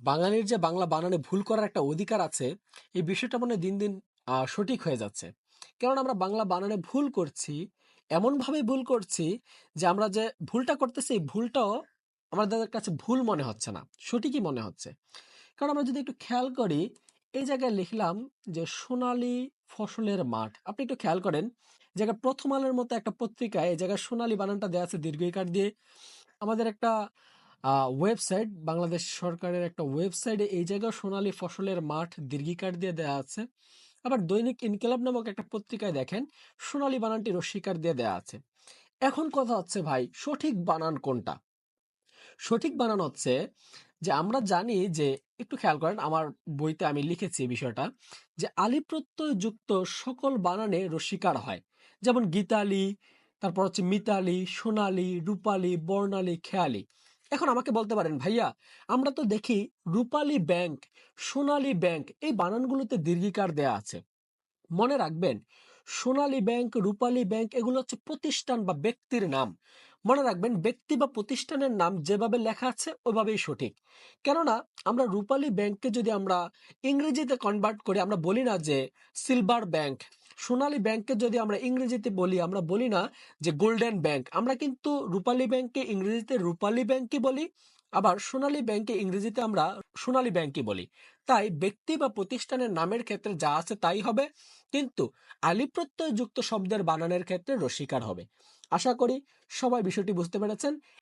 বাঙালির যে বাংলা বানানে ভুল করার একটা অধিকার আছে, এই বিষয়টা মনে হয় দিন দিন সঠিক হয়ে যাচ্ছে। কারণ আমরা বাংলা বানানে ভুল করছি, এমনভাবে ভুল করছি যে আমরা যে ভুলটা করতেছি এই ভুলটাও আমাদের কাছে ভুল মনে হচ্ছে না, সঠিকই মনে হচ্ছে। কারণ আমরা যদি একটু খেয়াল করি, এই জায়গায় লিখলাম যে সোনালী ফসলের মাঠ। আপনি একটু খেয়াল করেন, জায়গায় প্রথম আলোর মতো একটা পত্রিকায় এই জায়গায় সোনালী বানানটা দেওয়া আছে দীর্ঘ ইকার দিয়ে। আমাদের একটা ওয়েবসাইট, বাংলাদেশ সরকারের একটা ওয়েবসাইটে এই জায়গায় সোনালী ফসলের মাঠ দীর্ঘিকার দিয়ে দেওয়া আছে। আবার দৈনিক ইনকিলাব নামক একটা পত্রিকায় দেখেন সোনালী বানানটি রস্বীকার দিয়ে দেওয়া আছে। এখন কথা হচ্ছে ভাই, সঠিক বানান কোনটা? সঠিক বানান হচ্ছে যে আমরা জানি যে, একটু খেয়াল করেন আমার বইতে আমি লিখেছি এই বিষয়টা, যে আলী প্রত্যয় যুক্ত সকল বানানে রস্বীকার হয়। যেমন গীতালি, তারপর হচ্ছে মিতালি, সোনালী, রূপালী, বর্ণালী, খেয়ালি। এখন আমাকে বলতে পারেন ভাইয়া, আমরা তো দেখি রূপালী ব্যাংক, সোনালী ব্যাংক এই বানানগুলোতে দীর্ঘিকার দেয়া আছে। মনে রাখবেন, সোনালী ব্যাংক, রূপালী ব্যাংক এগুলো হচ্ছে প্রতিষ্ঠান বা ব্যক্তির নাম। মনে রাখবেন, ব্যক্তি বা প্রতিষ্ঠানের নাম যেভাবে লেখা আছে ওইভাবেই সঠিক। কেননা আমরা রূপালী ব্যাংককে যদি আমরা ইংরেজিতে কনভার্ট করি, আমরা বলি না যে সিলভার ব্যাংক। সোনালী ব্যাংককে যদি আমরা ইংরেজিতে বলি, আমরা বলি না যে গোল্ডেন ব্যাংক। আমরা কিন্তু রূপালী ব্যাংককে ইংরেজিতে রূপালী ব্যাংকই বলি, আবার সোনালী ব্যাংকে ইংরেজিতে আমরা সোনালী ব্যাংকই বলি। তাই ব্যক্তি বা প্রতিষ্ঠানের নামের ক্ষেত্রে যা আছে তাই হবে, কিন্তু আলী প্রত্যয় যুক্ত শব্দের বানানের ক্ষেত্রে রসিকার হবে। আশা করি সবাই বিষয়টি বুঝতে পেরেছেন।